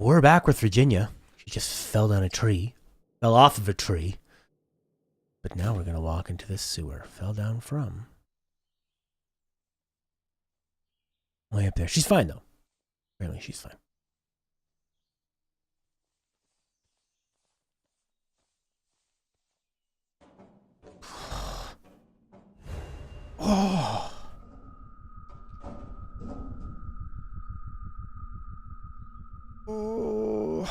We're back with Virginia. She just fell down a tree. Fell off of a tree. But now we're going to walk into this sewer. Fell down from. Way up there. She's fine, though. Apparently she's fine. Oh. Oh.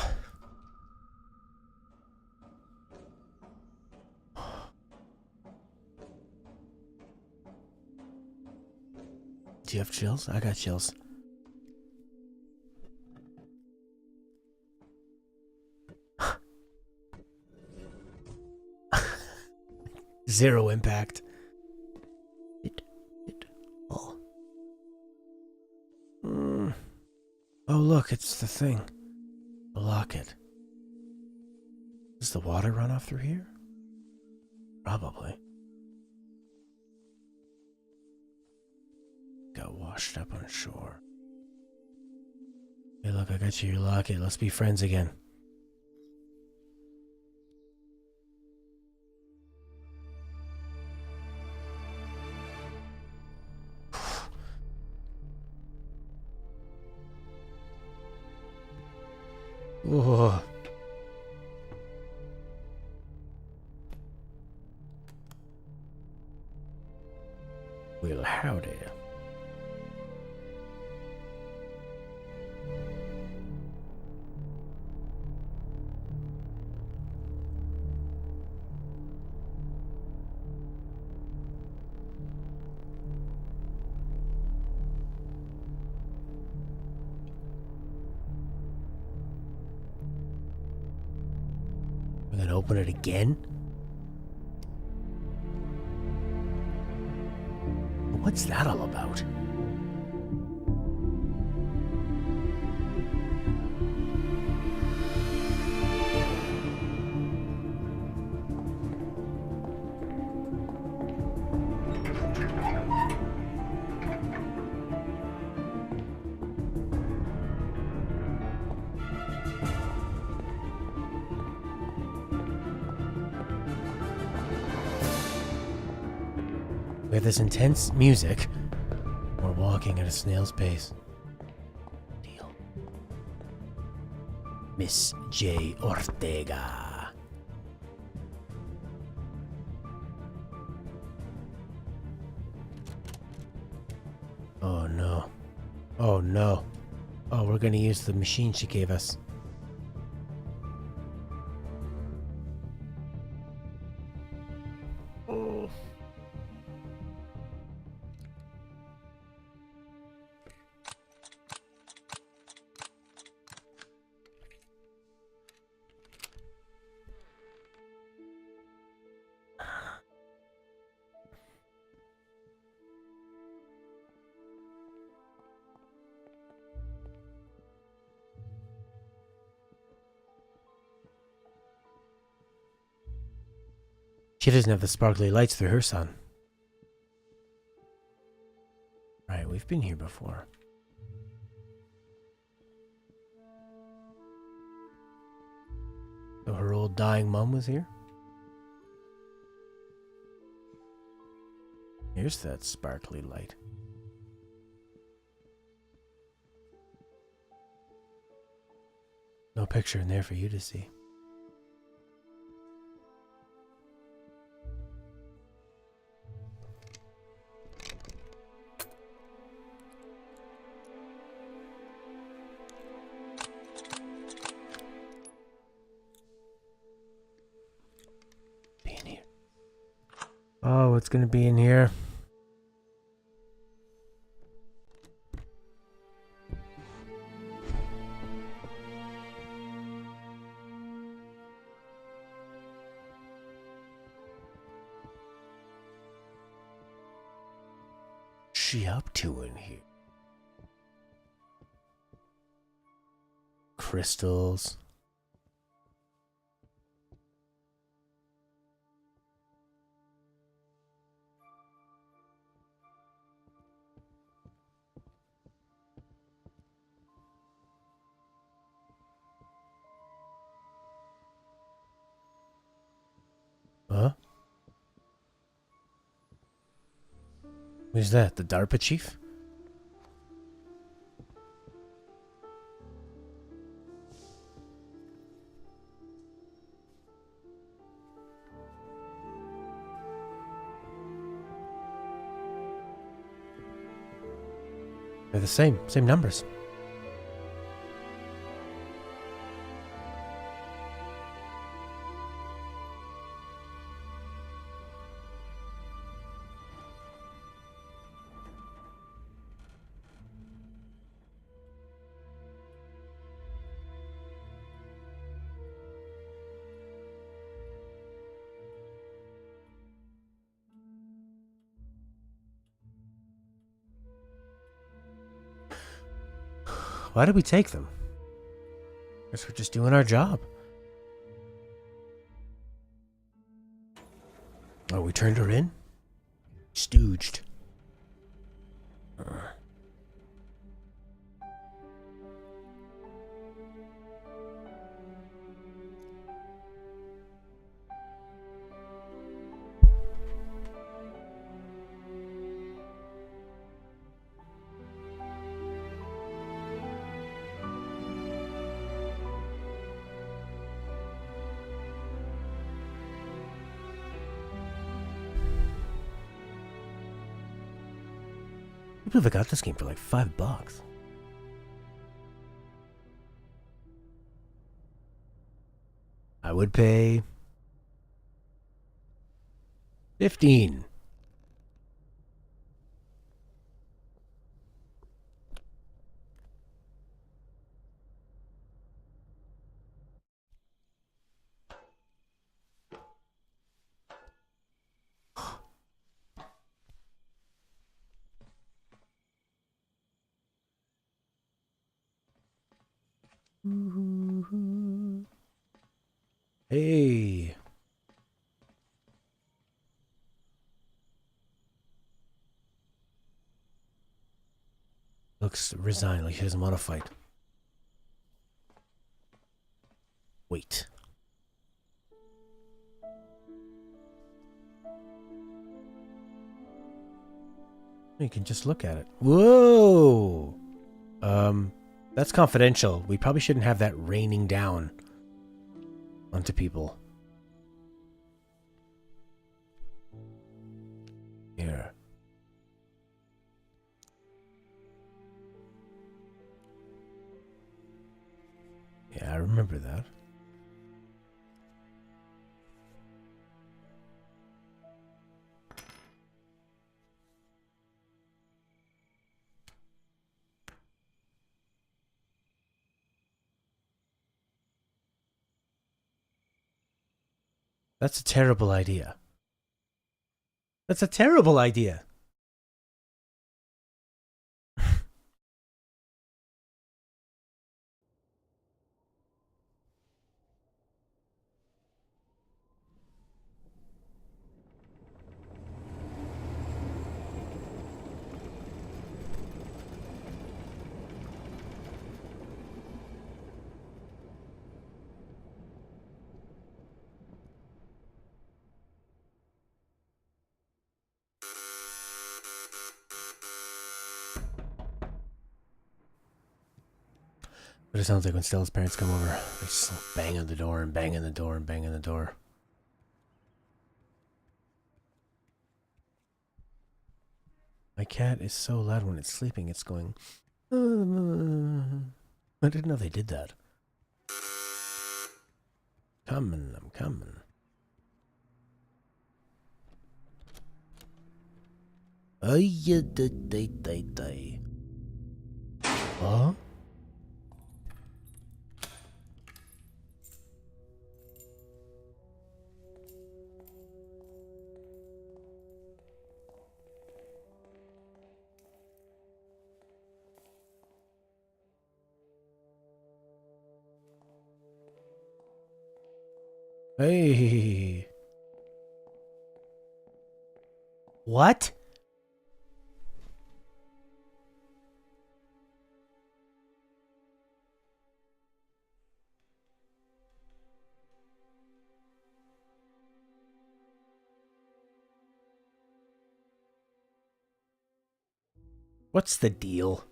Do you have chills? I got chills. Zero impact. Oh. Oh, look, it's the thing. The locket. Does the water run off through here? Probably. Got washed up on shore. Hey, look, I got you your locket. Let's be friends again. Oh. Well, howdy. We're gonna open it again? What's that all about? We have this intense music. We're walking at a snail's pace. Deal. Miss J. Ortega. Oh no. Oh no. Oh, we're gonna use the machine she gave us. Oh. She doesn't have the sparkly lights through her sun. Right, we've been here before. So her old dying mom was here? Here's that sparkly light. No picture in there for you to see. Be in here. Oh, what's gonna be in here? She up to in here? Crystals. Who's that? The DARPA chief? They're the same numbers. Why did we take them? Guess we're just doing our job. Oh, we turned her in? Stooged. I believe I got this game for like $5. I would pay 15. Hey. Looks resigned, like he doesn't want to fight. Wait. You can just look at it. Whoa! That's confidential. We probably shouldn't have that raining down onto people. Here. Yeah, I remember that. That's a terrible idea. That's a terrible idea. But it sounds like when Stella's parents come over, they just bang on the door and bang on the door and bang on the door. My cat is so loud when it's sleeping, it's going... I didn't know they did that. Coming, I'm coming. Huh? Hey. What? What's the deal?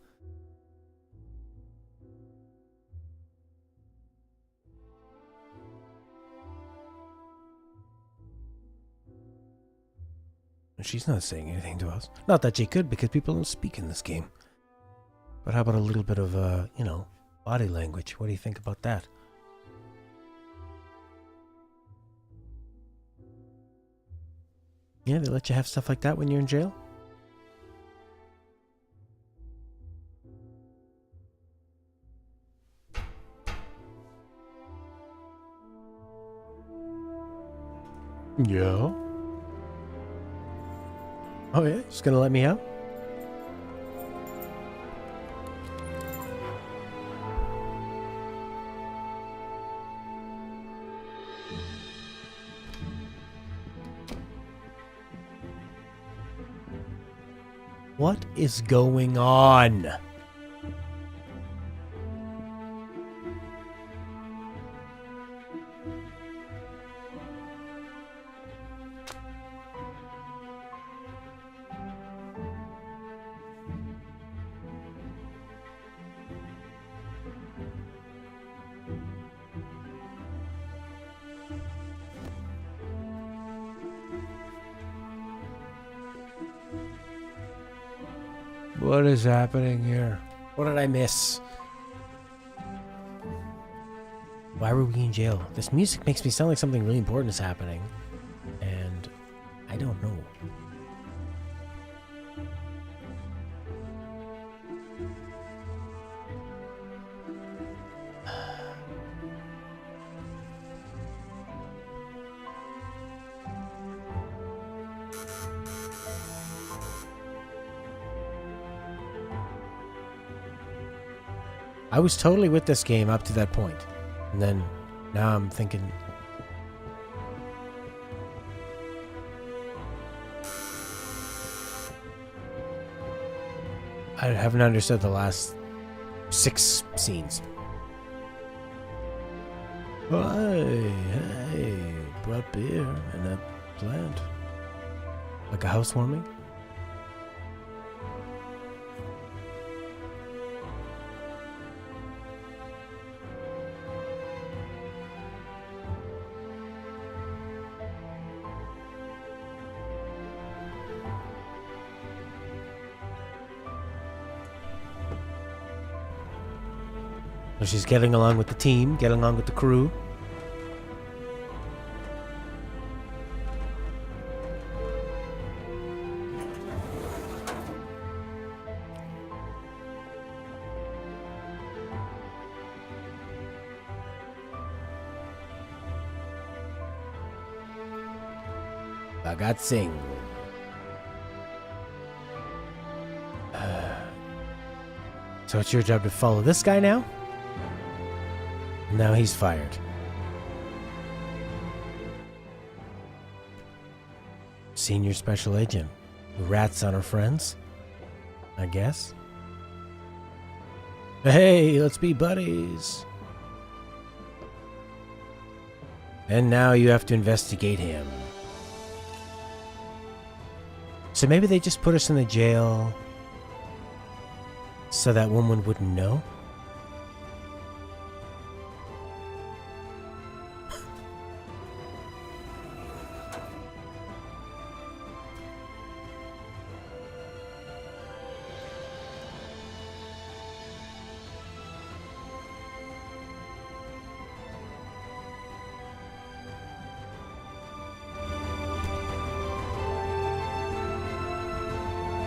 She's not saying anything to us. Not that she could, because people don't speak in this game. But how about a little bit of, body language? What do you think about that? Yeah, they let you have stuff like that when you're in jail? Yeah. Oh yeah, just gonna let me out? What is going on? What is happening here? What did I miss? Why were we in jail? This music makes me sound like something really important is happening. And I don't know. I was totally with this game up to that point. And then now I'm thinking... I haven't understood the last 6 scenes. Hey, brought beer and a plant. Like a housewarming? So she's getting along with the team, getting along with the crew. Bhagat Singh. So it's your job to follow this guy now? Now he's fired. Senior special agent who rats on her friends, I guess. Hey, let's be buddies. And now you have to investigate him. So maybe they just put us in the jail so that woman wouldn't know?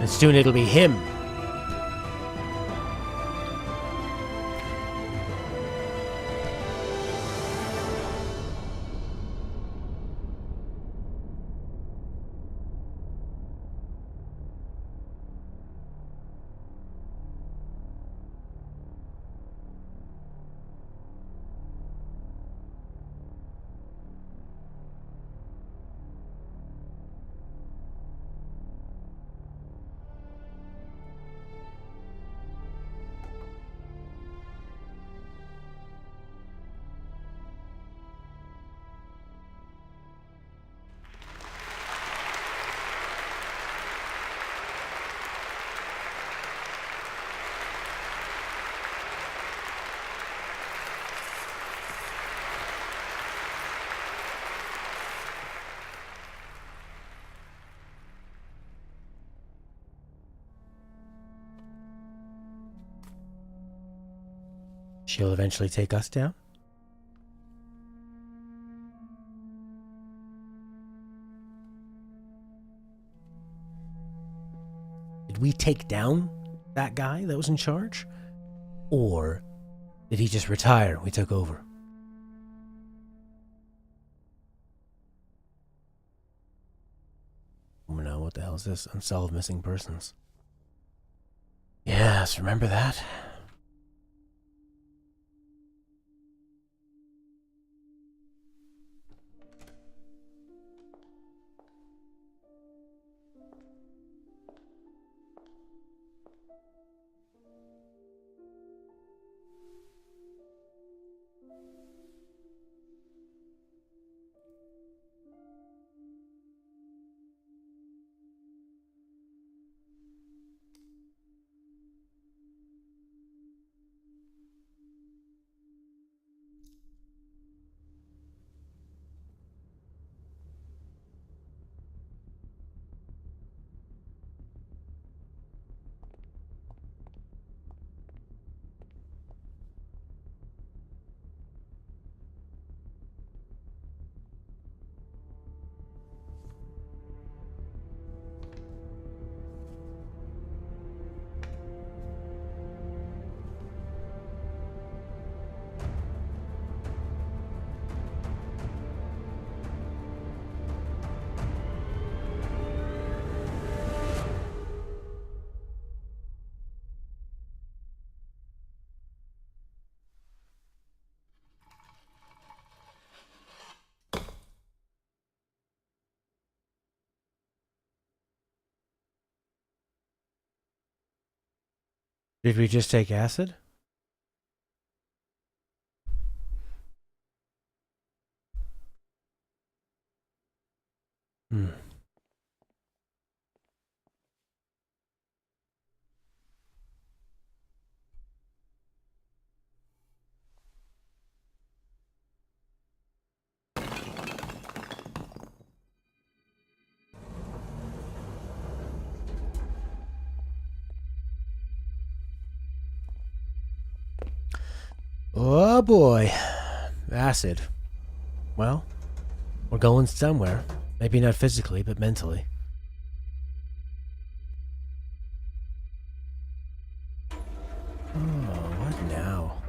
And soon it'll be him. She'll eventually take us down? Did we take down that guy that was in charge? Or did he just retire and we took over? Oh no, what the hell is this? Unsolved missing persons. Yes, remember that? Did we just take acid? Hmm. Oh boy. Acid. Well, we're going somewhere. Maybe not physically, but mentally. Oh, what now?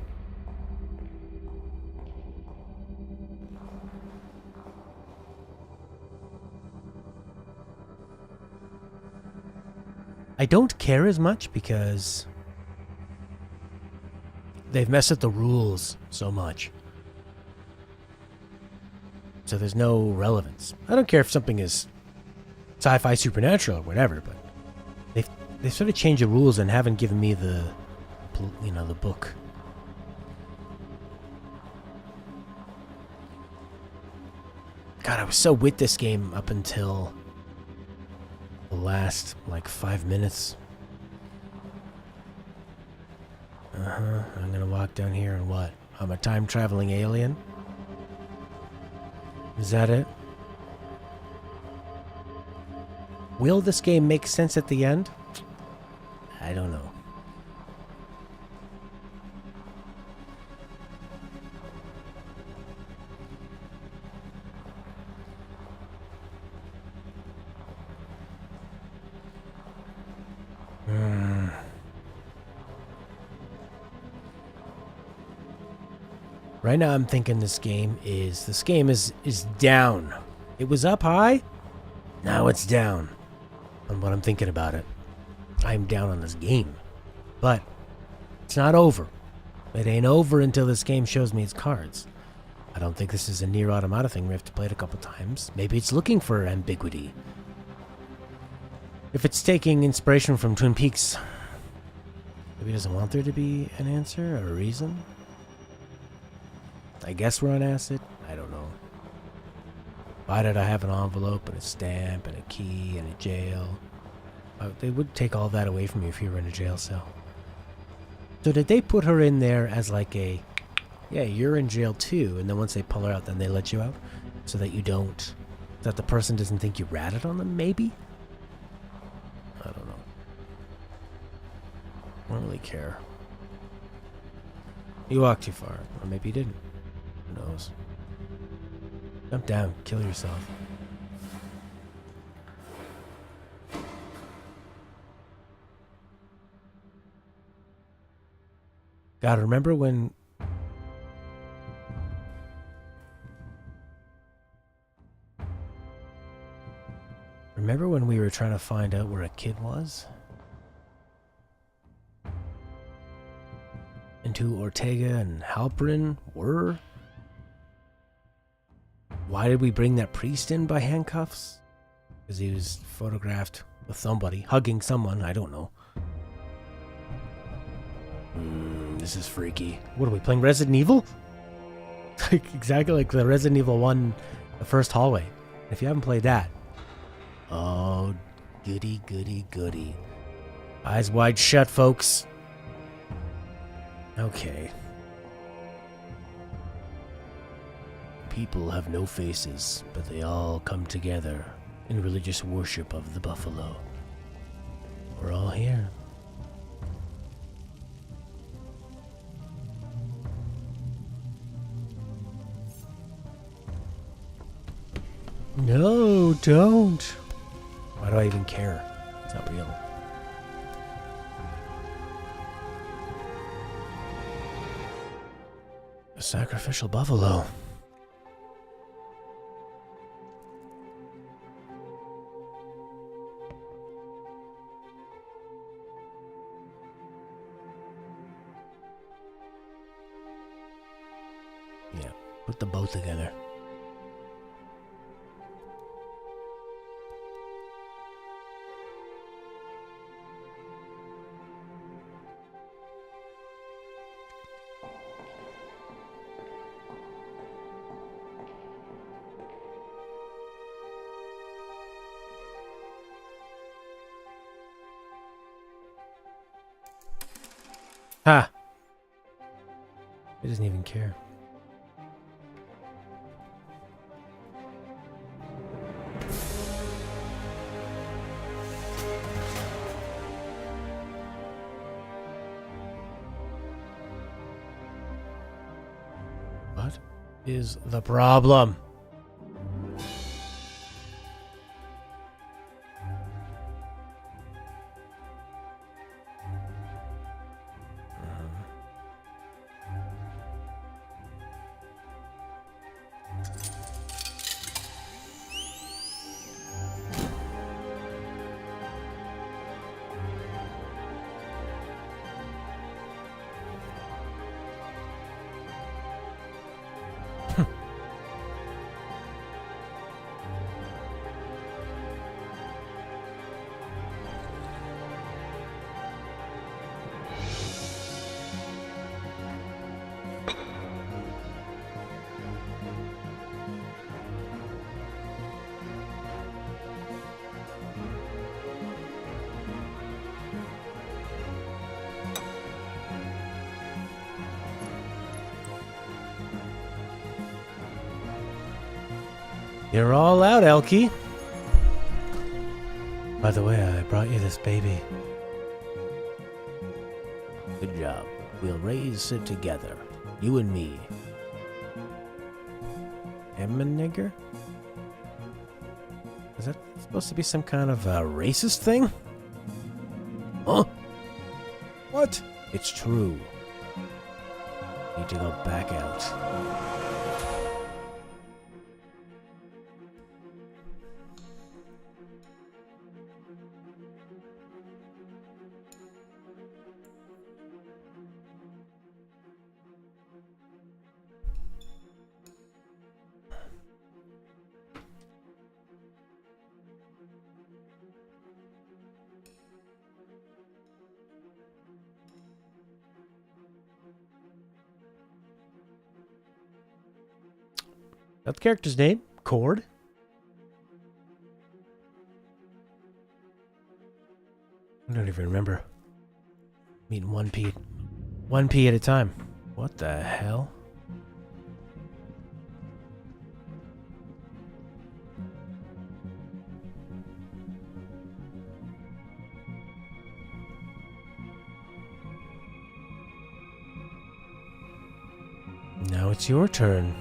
I don't care as much because they've messed up the rules so much. So there's no relevance. I don't care if something is sci-fi supernatural or whatever, but they've sort of changed the rules and haven't given me the book. God, I was so with this game up until the last, 5 minutes. I'm gonna walk down here and what? I'm a time-traveling alien? Is that it? Will this game make sense at the end? I don't know. Right now I'm thinking this game is down. It was up high, now it's down. On what I'm thinking about it. I'm down on this game. But it's not over. It ain't over until this game shows me its cards. I don't think this is a Nier Automata thing. We have to play it a couple times. Maybe it's looking for ambiguity. If it's taking inspiration from Twin Peaks, maybe it doesn't want there to be an answer or a reason. I guess we're on acid. I don't know. Why did I have an envelope and a stamp and a key and a jail? They would take all that away from you if you were in a jail cell. So did they put her in there as like a, yeah, you're in jail too, and then once they pull her out, then they let you out? So that you don't, that the person doesn't think you ratted on them, maybe? I don't know. I don't really care. You walked too far. Or maybe you didn't. Who knows? Jump down. Kill yourself. God, remember when... Remember when we were trying to find out where a kid was? And who Ortega and Halperin were? Why did we bring that priest in by handcuffs? Because he was photographed with somebody, hugging someone, I don't know. This is freaky. What are we playing, Resident Evil? Exactly like the Resident Evil 1, the first hallway. If you haven't played that. Oh, goody, goody, goody. Eyes wide shut, folks. Okay. People have no faces, but they all come together in religious worship of the buffalo. We're all here. No, don't. Why do I even care? It's not real. A sacrificial buffalo. Yeah, put the boat together. Ha! He doesn't even care. What is the problem? You're all out, Elkie. By the way, I brought you this baby. Good job. We'll raise it together. You and me. Emma nigger? Is that supposed to be some kind of racist thing? Huh? What? It's true. Need to go back out. That the character's name? Cord? I don't even remember. I'm eating 1p. 1p at a time. What the hell? Now it's your turn.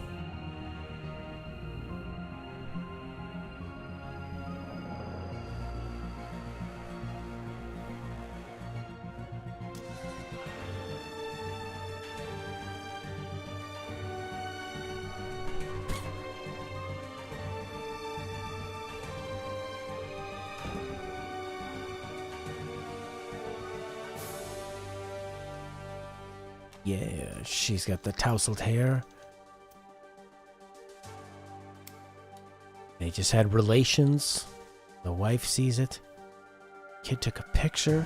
Yeah, she's got the tousled hair. They just had relations. The wife sees it. Kid took a picture.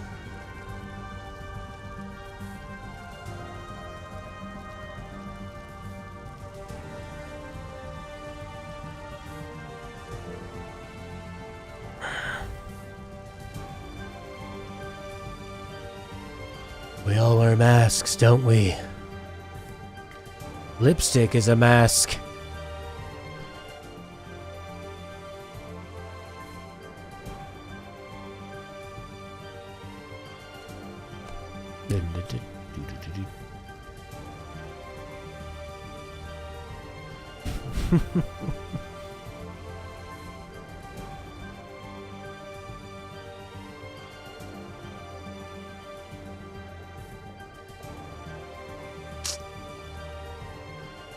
We all wear masks, don't we? Lipstick is a mask.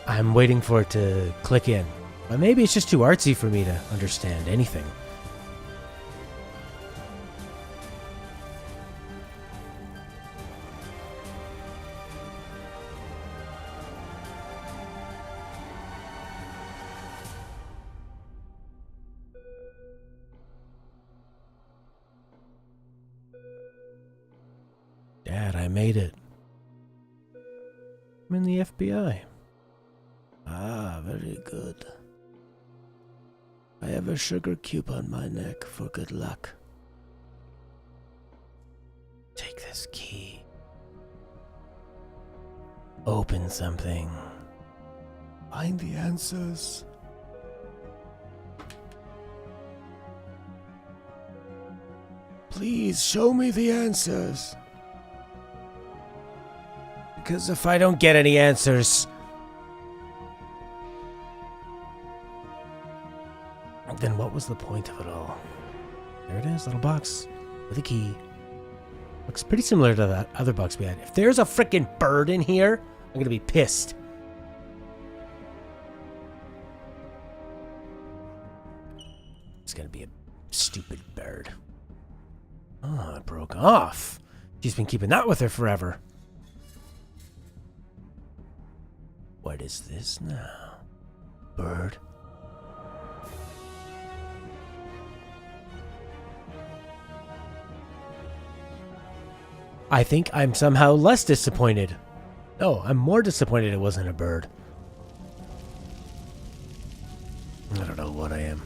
I'm waiting for it to click in. But maybe it's just too artsy for me to understand anything. Dad, I made it. I'm in the FBI. Ah, very good. I have a sugar cube on my neck for good luck. Take this key. Open something. Find the answers. Please show me the answers. Because if I don't get any answers, then what was the point of it all? There it is, little box with a key. Looks pretty similar to that other box we had. If there's a frickin' bird in here, I'm gonna be pissed. It's gonna be a stupid bird. Oh, it broke off. She's been keeping that with her forever. What is this now? Bird? I think I'm somehow less disappointed. No, I'm more disappointed it wasn't a bird. I don't know what I am.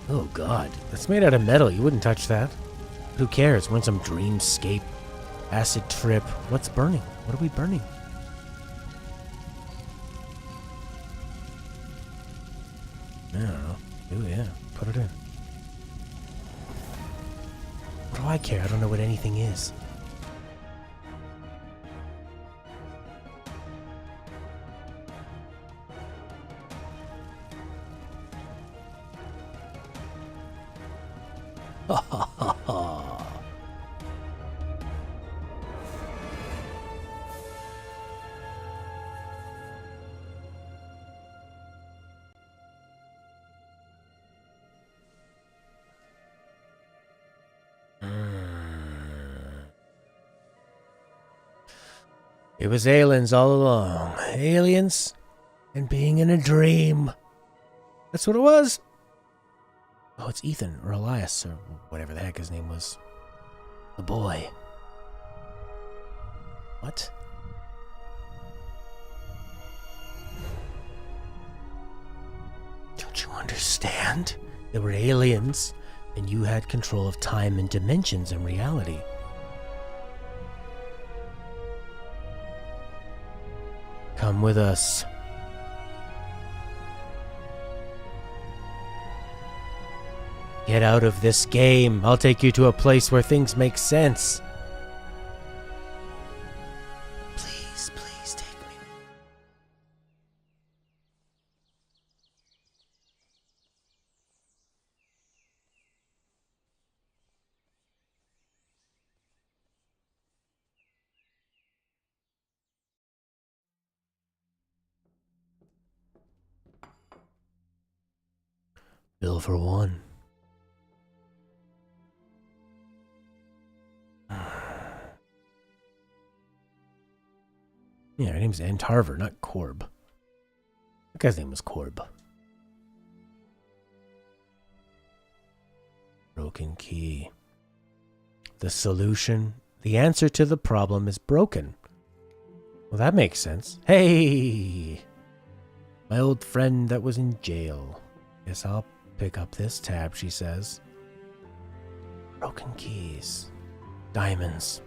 Oh god, that's made out of metal. You wouldn't touch that. Who cares? Want some dreamscape? Acid trip. What's burning? What are we burning? I don't know. Oh yeah, put it in. What do I care? I don't know what anything is. Ha ha ha ha. It was aliens all along. Aliens and being in a dream. That's what it was. Oh, it's Ethan or Elias or whatever the heck his name was. The boy. What? Don't you understand? There were aliens, and you had control of time and dimensions and reality. Come with us. Get out of this game. I'll take you to a place where things make sense. Bill for one. Yeah, her name's Ann Tarver, not Corb. That guy's name was Corb. Broken key. The solution, the answer to the problem is broken. Well, that makes sense. Hey! My old friend that was in jail. Guess I'll pick up this tab, she says. Broken keys. Diamonds.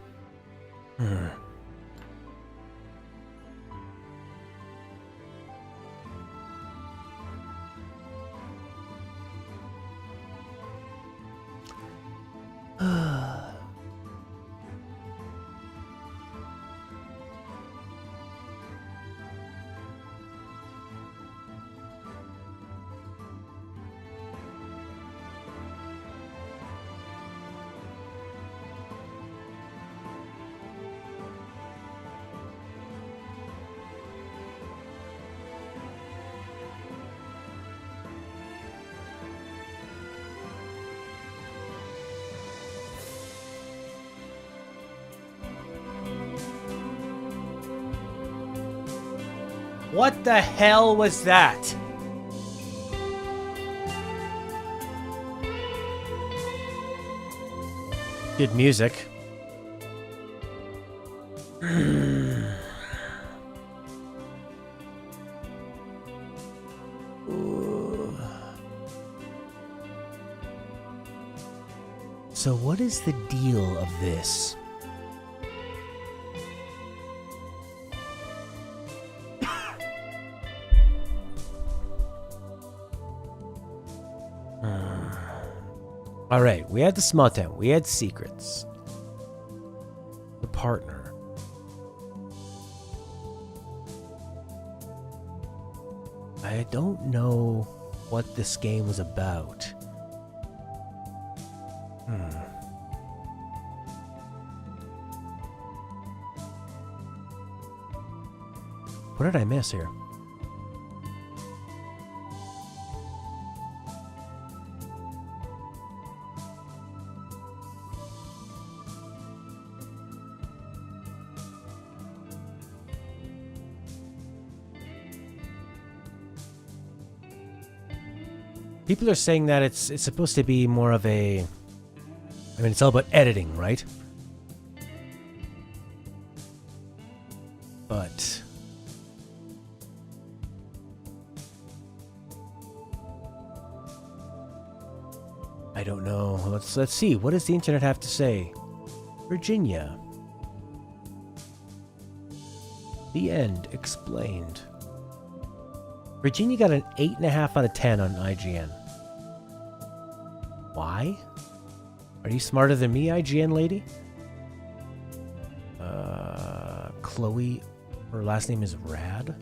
What the hell was that? Good music. So what is the deal of this? All right, we had the small town. We had secrets. The partner. I don't know what this game was about. What did I miss here? People are saying that it's supposed to be more of a... I mean, it's all about editing, right? But... I don't know. Let's see. What does the internet have to say? Virginia. The end. Explained. Virginia got an 8.5 out of 10 on IGN. Why? Are you smarter than me, IGN lady? Chloe, her last name is Rad.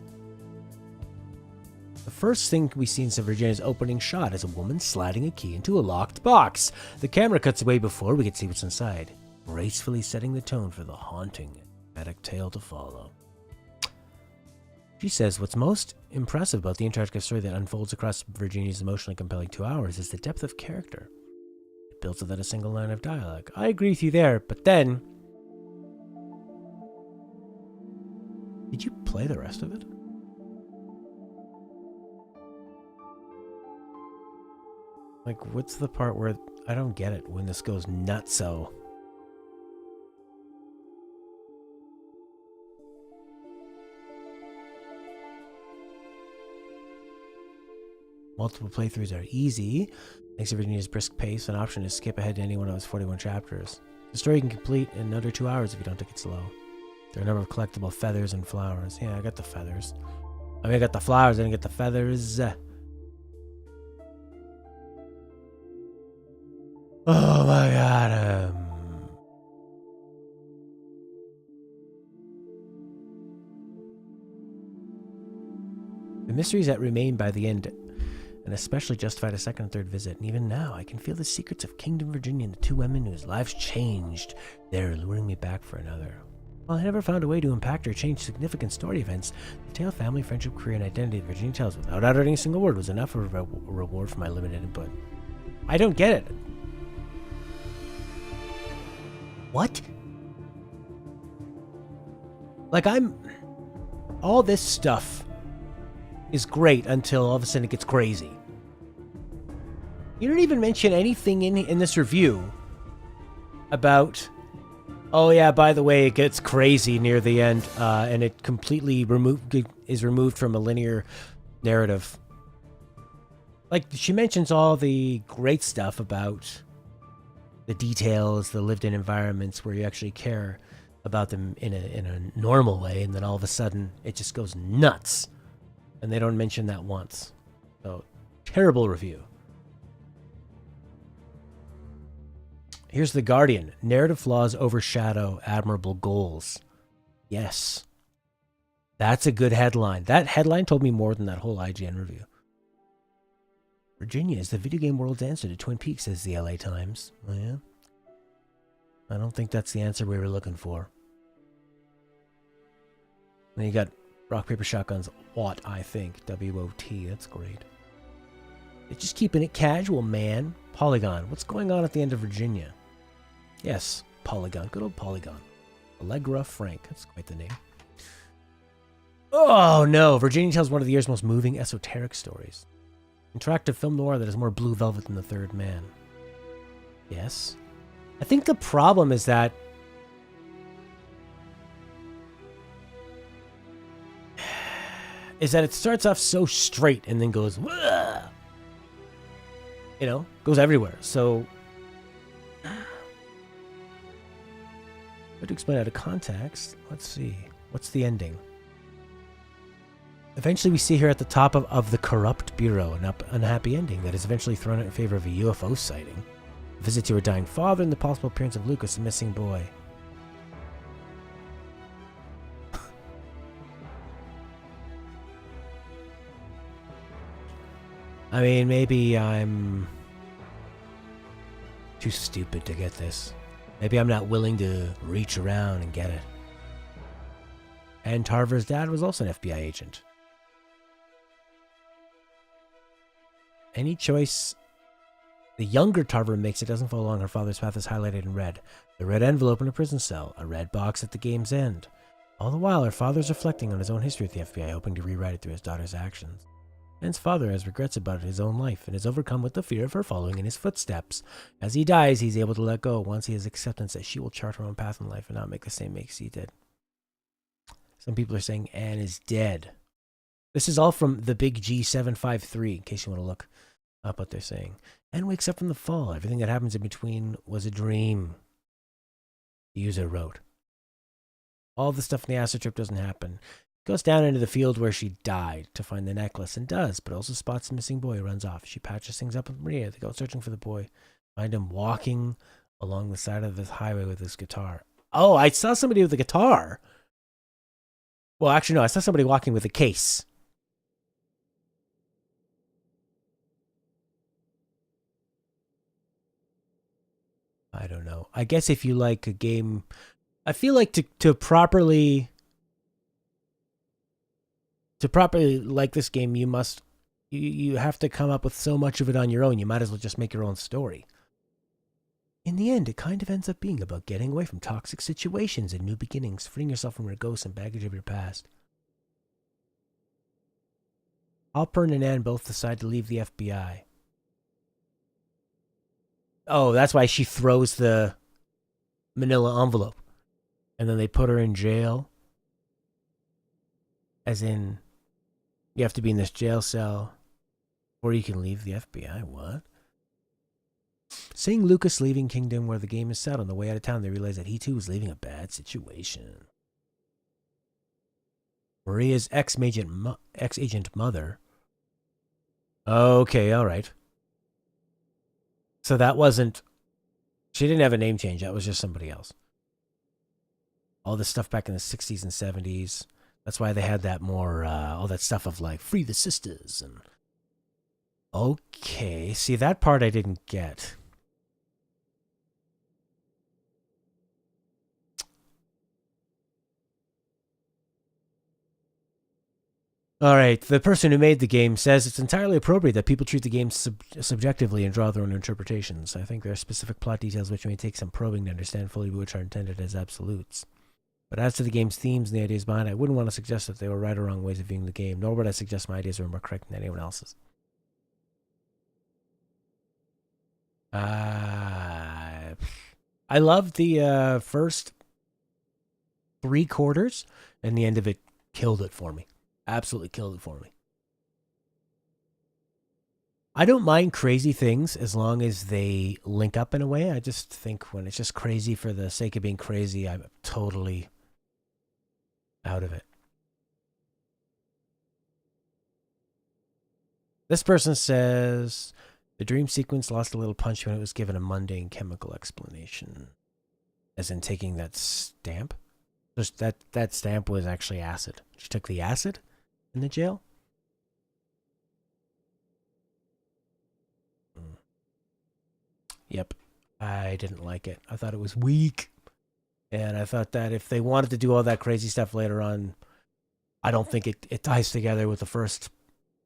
The first thing we see in Virginia's opening shot is a woman sliding a key into a locked box. The camera cuts away before we can see what's inside, gracefully setting the tone for the haunting, dramatic tale to follow. She says what's most impressive about the interactive story that unfolds across Virginia's emotionally compelling 2 hours is the depth of character. It builds without a single line of dialogue. I agree with you there, but then... Did you play the rest of it? Like, what's the part where... I don't get it when this goes nutso. Multiple playthroughs are easy. Thanks to Virginia's brisk pace, an option to skip ahead to any one of its 41 chapters. The story you can complete in under 2 hours if you don't take it slow. There are a number of collectible feathers and flowers. Yeah, I got the feathers. I mean, I got the flowers, I didn't get the feathers. Oh my god. The mysteries that remain by the end, and especially justified a second and third visit. And even now, I can feel the secrets of Kingdom Virginia and the two women whose lives changed. They're luring me back for another. While I never found a way to impact or change significant story events, the tale of family, friendship, career, and identity that Virginia tells without uttering a single word was enough of a reward for my limited input. I don't get it. What? Like, all this stuff is great until all of a sudden it gets crazy. You don't even mention anything in this review about, oh yeah, by the way, it gets crazy near the end, and it completely is removed from a linear narrative. Like, she mentions all the great stuff about the details, the lived-in environments where you actually care about them in a normal way, and then all of a sudden it just goes nuts, and they don't mention that once. So, terrible review. Here's The Guardian. Narrative flaws overshadow admirable goals. Yes. That's a good headline. That headline told me more than that whole IGN review. Virginia is the video game world's answer to Twin Peaks, says the LA Times. Oh, yeah? I don't think that's the answer we were looking for. Then you got Rock, Paper, Shotgun's WOT, I think. W-O-T. That's great. They're just keeping it casual, man. Polygon. What's going on at the end of Virginia? Yes, Polygon. Good old Polygon. Allegra Frank. That's quite the name. Oh, no. Virginia tells one of the year's most moving esoteric stories. Interactive film noir that is more Blue Velvet than The Third Man. Yes. I think the problem is that it starts off so straight and then goes, wah! You know, goes everywhere. So, to explain out of context, let's see. What's the ending? Eventually, we see her at the top of the corrupt bureau, an unhappy ending that is eventually thrown out in favor of a UFO sighting. A visit to her dying father and the possible appearance of Lucas, the missing boy. I mean, maybe I'm too stupid to get this. Maybe I'm not willing to reach around and get it. And Tarver's dad was also an FBI agent. Any choice the younger Tarver makes, it doesn't follow along her father's path, is highlighted in red. The red envelope in a prison cell, a red box at the game's end. All the while, her father's reflecting on his own history with the FBI, hoping to rewrite it through his daughter's actions. Ben's father has regrets about his own life and is overcome with the fear of her following in his footsteps. As he dies, he's able to let go once he has acceptance that she will chart her own path in life and not make the same mistakes he did. Some people are saying Anne is dead. This is all from the Big G753, in case you want to look up what they're saying. Anne wakes up from the fall. Everything that happens in between was a dream, the user wrote. All the stuff in the acid trip doesn't happen. Goes down into the field where she died to find the necklace, and does, but also spots the missing boy who runs off. She patches things up with Maria. They go searching for the boy. Find him walking along the side of the highway with his guitar. Oh, I saw somebody with a guitar. Well, actually, no, I saw somebody walking with a case. I don't know. I guess if you like a game, I feel like to properly like this game, you have to come up with so much of it on your own. You might as well just make your own story. In the end, it kind of ends up being about getting away from toxic situations and new beginnings, freeing yourself from your ghosts and baggage of your past. Halpern and Anne both decide to leave the FBI. Oh, that's why she throws the manila envelope. And then they put her in jail. As in, you have to be in this jail cell before you can leave the FBI. What? Seeing Lucas leaving Kingdom where the game is set, on the way out of town, they realize that he too is leaving a bad situation. Maria's ex-agent mother. Okay, alright. So that wasn't... She didn't have a name change. That was just somebody else. All this stuff back in the 60s and 70s. That's why they had that more... all that stuff of like, free the sisters. And okay. See, that part I didn't get. All right, the person who made the game says it's entirely appropriate that people treat the game subjectively and draw their own interpretations. I think there are specific plot details which may take some probing to understand fully, which are intended as absolutes. But as to the game's themes and the ideas behind it, I wouldn't want to suggest that they were right or wrong ways of viewing the game, nor would I suggest my ideas were more correct than anyone else's. I loved the first 3/4, and the end of it killed it for me. Absolutely killed it for me. I don't mind crazy things as long as they link up in a way. I just think when it's just crazy for the sake of being crazy, I'm totally out of it. This person says the dream sequence lost a little punch when it was given a mundane chemical explanation, as in taking that stamp. Just that stamp was actually acid. She took the acid in the jail. Yep, I didn't like it. I thought it was weak, and I thought that if they wanted to do all that crazy stuff later on, I don't think it ties together with the first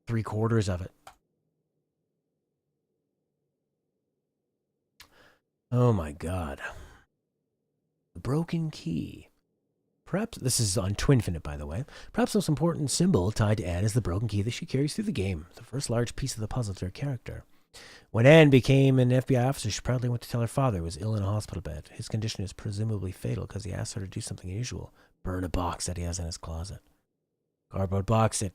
3/4 of it. Oh my god. The broken key. Perhaps, this is on Twinfinite, by the way, perhaps the most important symbol tied to Anne is the broken key that she carries through the game, the first large piece of the puzzle to her character. When Anne became an FBI officer, she proudly went to tell her father he was ill in a hospital bed. His condition is presumably fatal because he asked her to do something unusual, burn a box that he has in his closet. Cardboard box that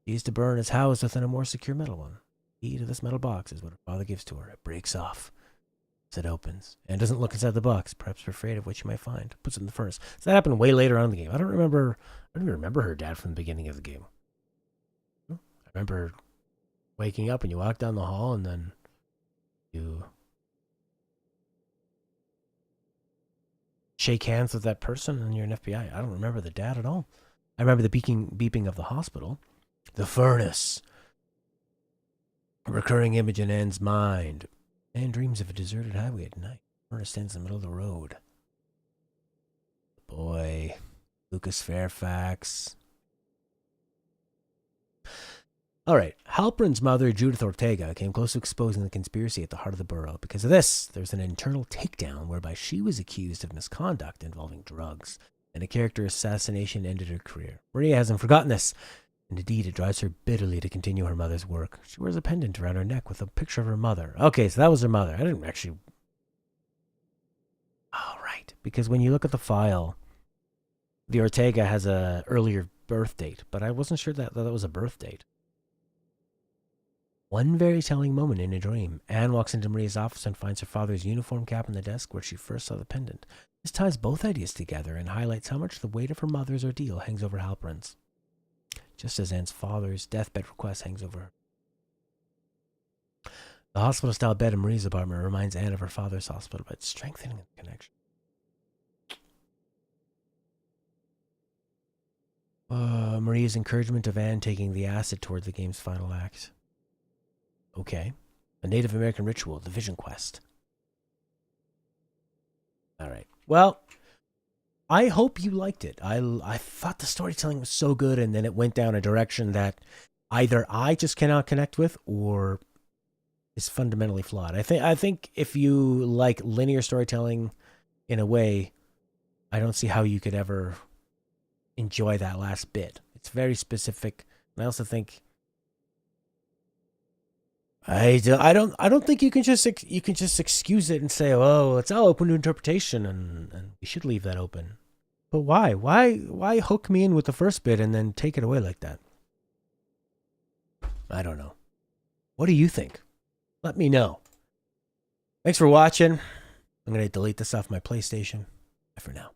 he used to burn is housed within a more secure metal one. The key to this metal box is what her father gives to her. It breaks off as it opens, and doesn't look inside the box, perhaps afraid of what she might find. Puts it in the furnace. So that happened way later on in the game. I don't even remember her dad from the beginning of the game. I remember waking up and you walk down the hall and then you shake hands with that person and you're an FBI. I don't remember the dad at all. I remember the beeping of the hospital. The furnace. A recurring image in Anne's mind. Anne dreams of a deserted highway at night. The furnace stands in the middle of the road. Boy. Lucas Fairfax. All right. Halperin's mother, Judith Ortega, came close to exposing the conspiracy at the heart of the borough. Because of this, there's an internal takedown whereby she was accused of misconduct involving drugs, and a character assassination ended her career. Maria hasn't forgotten this, and indeed it drives her bitterly to continue her mother's work. She wears a pendant around her neck with a picture of her mother. Okay, so that was her mother. I didn't actually... Oh, right. Because when you look at the file, the Ortega has a earlier birth date, but I wasn't sure that was a birth date. One very telling moment in a dream. Anne walks into Maria's office and finds her father's uniform cap on the desk where she first saw the pendant. This ties both ideas together and highlights how much the weight of her mother's ordeal hangs over Halperin's, just as Anne's father's deathbed request hangs over her. The hospital-style bed in Maria's apartment reminds Anne of her father's hospital bed, strengthening the connection. Maria's encouragement of Anne taking the acid toward the game's final act. Okay. A Native American ritual, the Vision Quest. All right. Well, I hope you liked it. I thought the storytelling was so good, and then it went down a direction that either I just cannot connect with or is fundamentally flawed. I think if you like linear storytelling in a way, I don't see how you could ever enjoy that last bit. It's very specific. And I also think I don't think you can just excuse it and say, oh, it's all open to interpretation, and we should leave that open. But why hook me in with the first bit and then take it away like that? I don't know. What do you think? Let me know. Thanks for watching. I'm gonna delete this off my PlayStation. Bye for now.